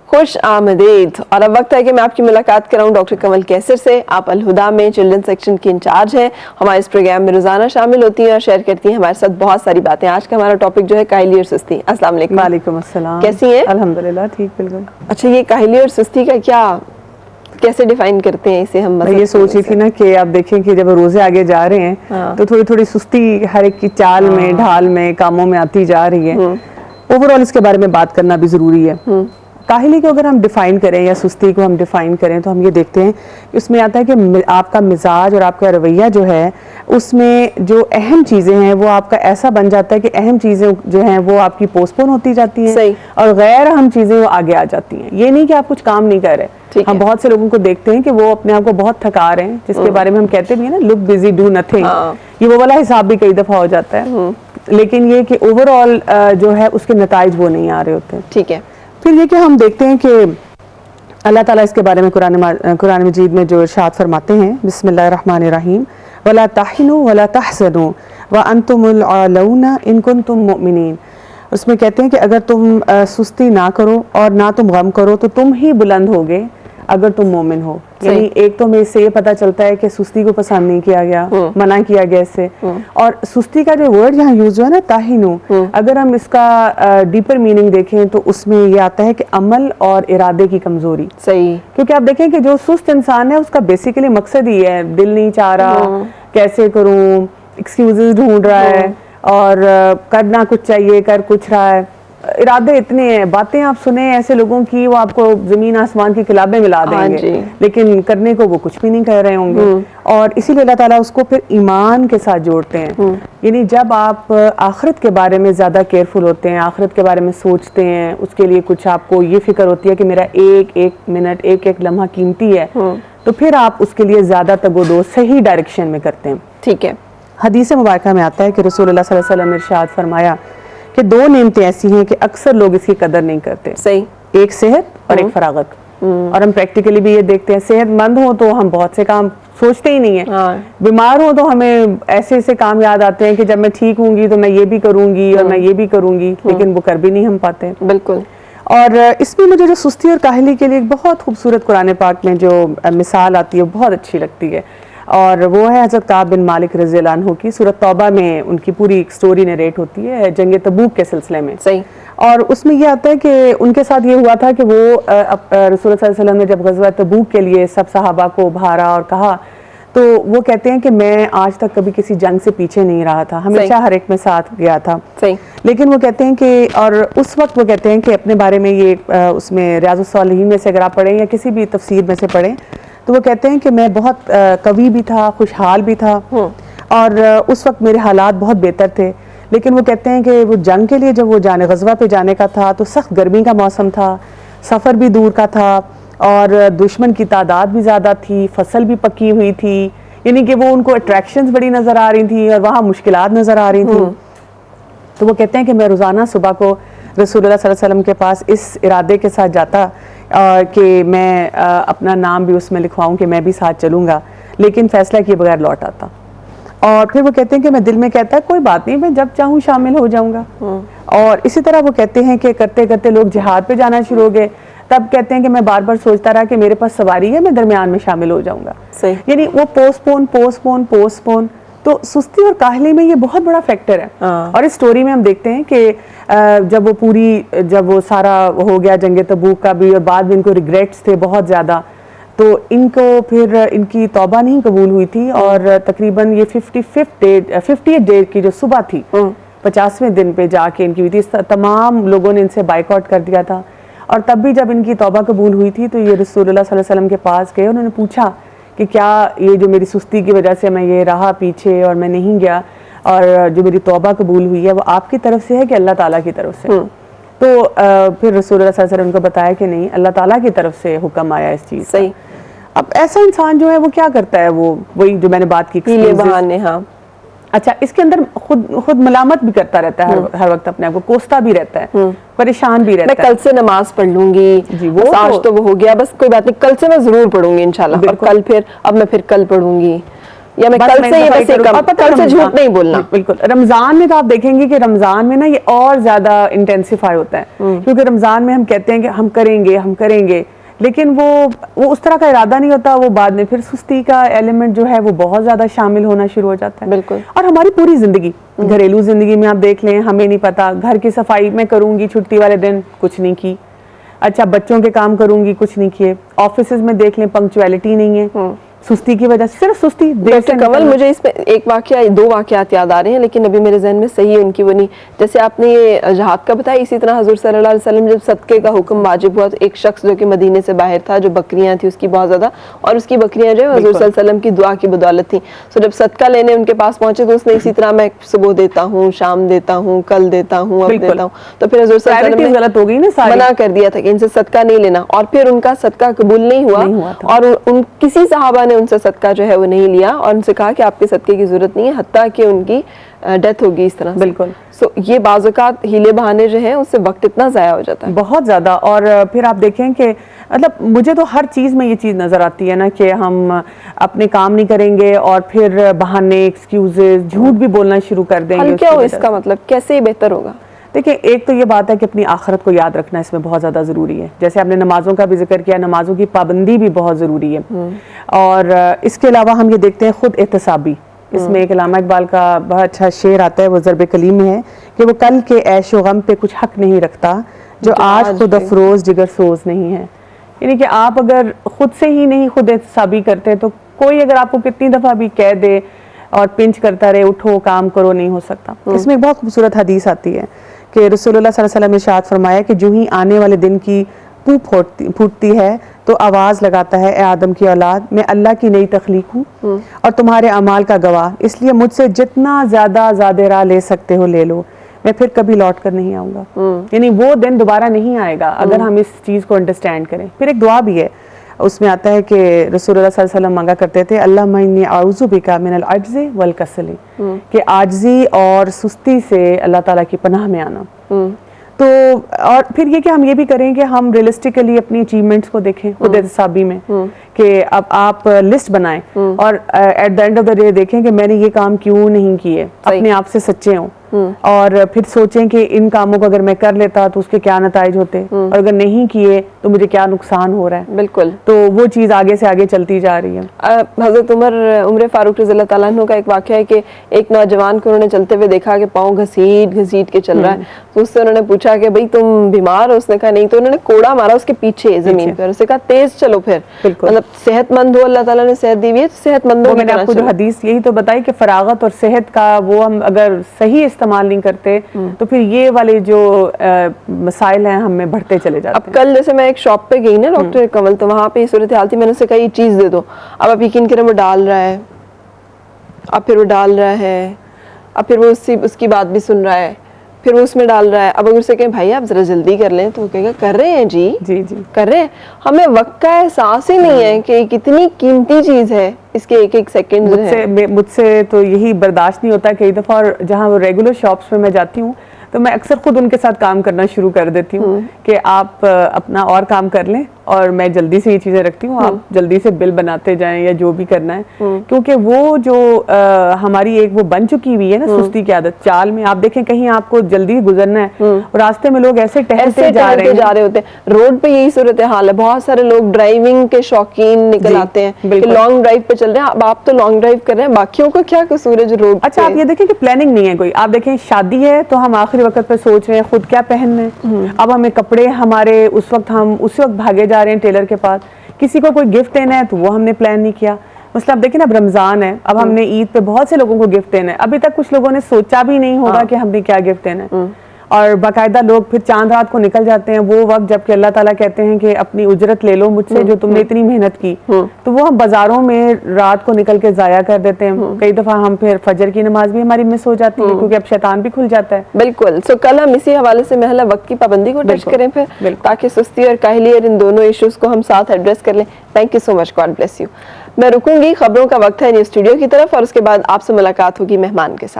खुश आमदीद। और अब वक्त है कि मैं आपकी मुलाकात कराऊं डॉक्टर कमल कैसर से। आप अल हुदा में चिल्ड्रन सेक्शन की इंचार्ज हैं। हमारे इस प्रोग्राम में रोजाना शामिल होती हैं और शेयर करती हैं हमारे साथ बहुत सारी बातें। आज का हमारा टॉपिक जो है काहिली और सुस्ती। अस्सलाम वालेकुम। वालेकुम अस्सलाम। कैसी हैं? अल्हम्दुलिल्लाह ठीक बिल्कुल। अच्छा, ये काहिली और सुस्ती का क्या कैसे डिफाइन करते हैं इसे हम? मैं ये सोच रही थी ना कि आप देखें कि जब रोजे आगे जा रहे हैं तो थोड़ी थोड़ी सुस्ती हर एक की चाल में, ढाल में, कामों में आती जा रही है। ओवरऑल इसके बारे में बात करना भी जरूरी है। काहिली को अगर हम डिफाइन करें या सुस्ती को हम डिफाइन करें तो हम ये देखते हैं कि उसमें आता है कि आपका मिजाज और आपका रवैया जो है उसमें जो अहम चीज़ें हैं वो आपका ऐसा बन जाता है कि अहम चीज़ें जो हैं वो आपकी पोस्टपोन होती जाती हैं और गैर अहम चीज़ें वो आगे आ जाती हैं। ये नहीं कि आप कुछ काम नहीं कर रहे। हम बहुत से लोगों को देखते हैं कि वो अपने आप को बहुत थका रहे हैं, जिसके बारे में हम कहते भी हैं ना, लुक बिजी डू नथिंग। ये वो वाला हिसाब भी कई दफ़ा हो जाता है, लेकिन ये कि ओवरऑल जो है उसके नताइज वो नहीं आ रहे होते। ठीक है। फिर ये कि हम देखते हैं कि अल्लाह ताला इसके बारे में कुरान मजीद में जो इरशाद फरमाते हैं, बिस्मिल्लाहिर्रहमानिर्रहीम, वला ताहिनु वला तहज़नु व अंतुमुल आलौना इन कुंतुम मुमिनीन। उसमें कहते हैं कि अगर तुम सुस्ती ना करो और ना तुम गम करो तो तुम ही बुलंद होगे अगर तुम मोमिन हो। यानी एक तो हमें इससे ये पता चलता है कि सुस्ती को पसंद नहीं किया गया, मना किया गया इससे। और सुस्ती का जो वर्ड यहाँ यूज हुआ है ना, ताहिनु, अगर हम इसका डीपर मीनिंग देखें तो उसमें ये आता है कि अमल और इरादे की कमजोरी। सही। क्योंकि आप देखें कि जो सुस्त इंसान है उसका बेसिकली मकसद ही है, दिल नहीं चाह रहा, कैसे करूं, एक्सक्यूजेस ढूंढ रहा है और करना कुछ चाहिए, कर कुछ रहा है। इरादे इतने हैं, बातें आप सुने ऐसे लोगों की वो आपको जमीन आसमान की किताबें मिला देंगे, लेकिन करने को वो कुछ भी नहीं कर रहे होंगे। और इसीलिए अल्लाह ताला उसको फिर ईमान के साथ जोड़ते हैं। यानी जब आप आखिरत के बारे में ज्यादा केयरफुल होते हैं, आखिरत के बारे में सोचते हैं, उसके लिए कुछ आपको ये फिक्र होती है कि मेरा एक एक मिनट, एक एक लम्हा कीमती है, तो फिर आप उसके लिए ज्यादा तगोदो सही डायरेक्शन में करते हैं। ठीक है। हदीस मुबारका में आता है कि रसूलुल्लाह सल्लल्लाहु अलैहि वसल्लम ने इरशाद फरमाया कि दो नेमतें ऐसी हैं कि अक्सर लोग इसकी कदर नहीं करते। सही। एक सेहत और एक फरागत। और हम प्रैक्टिकली भी ये देखते हैं, सेहतमंद हो तो हम बहुत से काम सोचते ही नहीं है। बीमार हो तो हमें ऐसे ऐसे काम याद आते हैं कि जब मैं ठीक होंगी तो मैं ये भी करूंगी और मैं ये भी करूंगी, लेकिन वो कर भी नहीं हम पाते। बिल्कुल। और इसमें मुझे जो सुस्ती और काहली के लिए एक बहुत खूबसूरत कुरान पाक में जो मिसाल आती है बहुत अच्छी लगती है, और वो है हज़रत काब बिन मालिक रज़ियल्लाहु अन्हु की। सूरत तौबा में उनकी पूरी एक स्टोरी नरेट होती है जंग तबूक के सिलसिले में। सही। और उसमें ये आता है कि उनके साथ ये हुआ था कि वो रसूल सल्लल्लाहु अलैहि वसल्लम ने जब गज़वा तबूक के लिए सब सहाबा को उभारा और कहा, तो वो कहते हैं कि मैं आज तक कभी किसी जंग से पीछे नहीं रहा था, हमेशा हर एक में साथ गया था। सही। लेकिन वो कहते हैं कि, और उस वक्त वो कहते हैं कि अपने बारे में ये उसमें रियाज़ुस सालिहीन में से अगर आप पढ़ें या किसी भी तफसीर में से पढ़ें तो वो कहते हैं कि मैं बहुत कवि भी था, खुशहाल भी था, और उस वक्त मेरे हालात बहुत बेहतर थे। लेकिन वो कहते हैं कि वो जंग के लिए जब वो गज़वा पे जाने का था तो सख्त गर्मी का मौसम था, सफ़र भी दूर का था और दुश्मन की तादाद भी ज़्यादा थी, फसल भी पकी हुई थी, यानी कि वो उनको अट्रैक्शंस बड़ी नज़र आ रही थी और वहाँ मुश्किलात नज़र आ रही थी। तो वो कहते हैं कि मैं रोज़ाना सुबह को रसूलुल्लाह सल्लल्लाहु अलैहि वसल्लम के पास इस इरादे के साथ जाता कि मैं अपना नाम भी उसमें लिखवाऊं कि मैं भी साथ चलूंगा, लेकिन फैसला किए बगैर लौट आता। और फिर वो कहते हैं कि मैं दिल में कहता कोई बात नहीं, मैं जब चाहूँ शामिल हो जाऊंगा। और इसी तरह वो कहते हैं कि करते करते लोग जिहाद पे जाना शुरू हो गए, तब कहते हैं कि मैं बार बार सोचता रहा कि मेरे पास सवारी है, मैं दरमियान में शामिल हो जाऊंगा। यानी वो पोस्टपोन पोस्टपोन पोस्टपोन। तो सुस्ती और काहली में ये बहुत बड़ा फैक्टर है। और इस स्टोरी में हम देखते हैं कि जब वो सारा हो गया जंग तबूक का भी, और बाद में इनको रिग्रेट्स थे बहुत ज़्यादा, तो इनको फिर इनकी तौबा नहीं कबूल हुई थी और तकरीबन ये 58 डे की जो सुबह थी 50वें दिन पे जाके इनकी हुई थी। तमाम लोगों ने इनसे बाइकआउट कर दिया था, और तब भी जब इनकी तौबा कबूल हुई थी तो ये रसूलुल्लाह सल्लल्लाहु अलैहि वसल्लम के पास गए। उन्होंने पूछा कि क्या ये जो मेरी सुस्ती की वजह से मैं ये रहा पीछे और मैं नहीं गया, और जो मेरी तौबा कबूल हुई है वो आपकी तरफ से है कि अल्लाह ताला की तरफ से? तो फिर रसूलुल्लाह सल्लल्लाहु अलैहि वसल्लम उनको बताया कि नहीं, अल्लाह ताला की तरफ से हुक्म आया इस चीज़। सही। अब ऐसा इंसान जो है वो क्या करता है, वो वही जो मैंने बात की, बहाने। हाँ। अच्छा, इसके अंदर खुद मलामत भी करता रहता है, हर वक्त अपने आप को कोसता भी रहता है, परेशान भी रहता है। मैं कल से नमाज पढ़ लूंगी जी, वो आज तो वो हो गया, बस कोई बात नहीं, कल से मैं जरूर पढ़ूंगी इंशाल्लाह, और कल फिर अब मैं फिर कल पढ़ूंगी। या मैं बस कल मैं से ये दफाई बस ये करूँ। और कम, पता है कल से झूठ नहीं बोलना। बिल्कुल, रमजान में तो आप देखेंगे कि रमजान में ना ये और ज्यादा इंटेंसिफाई होता है, क्योंकि रमजान में हम कहते हैं कि हम करेंगे, लेकिन वो उस तरह का इरादा नहीं होता। वो बाद में फिर सुस्ती का एलिमेंट जो है वो बहुत ज्यादा शामिल होना शुरू हो जाता है। बिल्कुल। और हमारी पूरी जिंदगी, घरेलू जिंदगी में आप देख लें, हमें नहीं पता, घर की सफाई मैं करूंगी छुट्टी वाले दिन, कुछ नहीं की। अच्छा, बच्चों के काम करूंगी, कुछ नहीं किए। ऑफिस में देख लें, पंक्चुअलिटी नहीं है, सुस्ती की वजह से, सिर्फ सुस्ती। डॉक्टर कमल, मुझे इसमें एक वाकया, दो वाकयात याद आ रहे हैं, लेकिन अभी मेरे जहन में सही उनकी वो नहीं। जैसे आपने ये जहाद का बताया, इसी तरह हजूर सल्लल्लाहु अलैहि वसल्लम जब सदके का हुक्म वाजिब हुआ तो एक शख्स जो कि मदीने से बाहर था, जो बकरियां थी उसकी बहुत ज्यादा, और उसकी बकरियां जो है हजूर सल्लल्लाहु अलैहि वसल्लम की दुआ की बदौलत थी। तो जब सदका लेने उनके पास पहुंचे तो उसने इसी तरह, मैं सुबह देता हूँ, शाम देता हूँ, कल देता हूँ, अब देता हूँ। तो फिर हजूर सल्लल्लाहु अलैहि वसल्लम ने गलत हो गई ना, सारी मना कर दिया था कि इनसे सदका नहीं लेना, और फिर उनका सदका कबूल नहीं हुआ और उन किसी सहाबा ने उनसे सदका जो है वो नहीं लिया और उनसे कहा कि आपके सदके की जरूरत नहीं है, हत्ता कि उनकी डेथ होगी इस तरह से। बिल्कुल। सो ये बाज़-औक़ात हीले बहाने जो हैं उससे वक्त इतना ज़ाया हो जाता है, बहुत ज़्यादा। और फिर आप देखें कि मतलब मुझे तो हर चीज़ में ये चीज़ नज़र आती है ना कि हम अपने काम नहीं करेंगे और फिर बहाने, एक्सक्यूजेस, झूठ भी बोलना शुरू कर देंगे। क्या हो इसका मतलब, कैसे बेहतर होगा? देखिए, एक तो ये बात है कि अपनी आखिरत को याद रखना इसमें बहुत ज़्यादा ज़रूरी है। जैसे आपने नमाजों का भी जिक्र किया, नमाजों की पाबंदी भी बहुत ज़रूरी है। और इसके अलावा हम ये देखते हैं खुद एहतसाबी, इसमें एक अल्लामा इकबाल का बहुत अच्छा शेर आता है, वो ज़र्ब कलीम में है कि वो कल के ऐशो गम पे कुछ हक नहीं रखता, जो आज खुद अफरोज जिगर सोज नहीं है। यानी कि आप अगर खुद से ही नहीं खुद एहतसाबी करते तो कोई अगर आपको कितनी दफ़ा भी कह दे और पिंच करता रहे, उठो काम करो, नहीं हो सकता। इसमें एक बहुत खूबसूरत हदीस आती है कि रसूलुल्लाह सल्लल्लाहु अलैहि वसल्लम ने इरशाद फरमाया कि जो ही आने वाले दिन की पूप फूटती है तो आवाज़ लगाता है, ए आदम की औलाद, मैं अल्लाह की नई तख्लीक हूँ और तुम्हारे अमाल का गवाह, इसलिए मुझसे जितना ज़्यादा ज़ादेरा ले सकते हो ले लो, मैं फिर कभी लौट कर नहीं आऊँगा। यानी वो दिन दोबारा नहीं आएगा अगर हम इस चीज़ को अंडरस्टैंड करें। फिर एक दुआ भी है, उसमें आता है कि रसूलुल्लाह सल्लल्लाहु अलैहि वसल्लम मांगा करते थे, अल्लाहुम्मा इन्नी अऊज़ु बिका मिनल अज्ज़ि वल कसली, कि आजिज़ी और सुस्ती से अल्लाह ताला की पनाह में आना। तो और फिर ये कि हम ये भी करें कि हम रियलिस्टिकली अपनी अचीवमेंट्स को देखें खुद एहतसाबी में, कि अब आप लिस्ट बनाएं और at the end of the day देखें कि मैंने ये काम क्यों नहीं किए, अपने आप से सच्चे हों और फिर सोचें कि इन कामों को अगर मैं कर लेता तो उसके क्या नताइज होते और अगर नहीं किए तो मुझे क्या नुकसान हो रहा है। बिल्कुल। तो वो चीज़ आगे से आगे चलती जा रही है। हज़रत उमर फारूक रज़ी अल्लाह तआला अन्हु का एक वाक़या है कि एक नौजवान को उन्होंने चलते हुए देखा कि पाँव घसीट के चल रहा है, तो उससे उन्होंने पूछा कि भाई तुम बीमार हो? उसने कहा नहीं। तो उन्होंने कोड़ा मारा उसके पीछे जमीन पर, उसने कहा तेज चलो। फिर मतलब सेहतमंद हो, अल्लाह ताला ने सेहत दी हुई है, सेहतमंद हो। मैंने आपको जो हदीस यही तो बताई कि फरागत और सेहत का वो हम अगर सही इस्तेमाल नहीं करते तो फिर ये वाले जो मसाइल हैं हमें बढ़ते चले जाते हैं। अब कल जैसे मैं एक शॉप पे गई ना डॉक्टर कमल, तो वहाँ पे सूरत हाल थी, मैंने उससे कहा ये चीज़ दे दो। अब आप यकीन करें वो डाल रहा है, अब फिर वो डाल रहा है, अब फिर वो उसकी बात भी सुन रहा है, फिर वो उसमें डाल रहा है। अब अगर उससे कहें भाई आप जरा जल्दी कर लें तो वो कहेगा कर रहे हैं जी जी कर रहे हैं। हमें वक्त का एहसास ही नहीं है कि कितनी कीमती चीज़ है, इसके एक एक सेकंड मुझसे तो यही बर्दाश्त नहीं होता कई दफ़ा। और जहाँ वो रेगुलर शॉप्स में मैं जाती हूँ तो मैं अक्सर खुद उनके साथ काम करना शुरू कर देती हूँ कि आप अपना और काम कर लें और मैं जल्दी से ये चीज़ें रखती हूँ, आप जल्दी से बिल बनाते जाएं या जो भी करना है। क्योंकि वो जो हमारी एक वो बन चुकी हुई है ना सुस्ती की आदत, चाल में आप देखें कहीं आपको जल्दी गुजरना है और रास्ते में लोग ऐसे टहलते जा रहे होते हैं। रोड पे यही सूरत हाल है, बहुत सारे लोग ड्राइविंग के शौकीन निकल आते हैं कि लॉन्ग ड्राइव पे चल रहे हैं। अब आप तो लॉन्ग ड्राइव कर रहे हैं, बाकियों का क्या कसूर है जो रोड। अच्छा, आप ये देखें कि प्लानिंग नहीं है कोई। आप देखें शादी है तो हम आखिरी वक्त पे सोच रहे हैं खुद क्या पहनना है। अब हमें कपड़े हमारे उस वक्त हम उसी वक्त भागे जा रहे हैं टेलर के पास। किसी को कोई गिफ्ट देना है तो वो हमने प्लान नहीं किया। मतलब आप देखिए ना, अब रमजान है, अब हमने ईद पे बहुत से लोगों को गिफ्ट देना है, अभी तक कुछ लोगों ने सोचा भी नहीं होगा कि हमने क्या गिफ्ट देना है। और बाकायदा लोग फिर चांद रात को निकल जाते हैं वो वक्त जबकि अल्लाह ताला कहते हैं कि अपनी उजरत ले लो मुझसे जो तुमने इतनी मेहनत की। तो वो हम बाजारों में रात को निकल के जाया कर देते हैं। कई दफा हम फिर फजर की नमाज भी हमारी मिस हो जाती है क्योंकि अब शैतान भी खुल जाता है। बिल्कुल। सो कल हम इसी हवाले से महला वक्त की पाबंदी को टच करें फिर, ताकि सुस्ती और काहली और इन दोनों इश्यूज को हम साथ एड्रेस कर लें। Thank you so much, God bless you. मैं रुकूंगी, खबरों का वक्त है न्यूज स्टूडियो की तरफ और उसके बाद आपसे मुलाकात होगी मेहमान के साथ।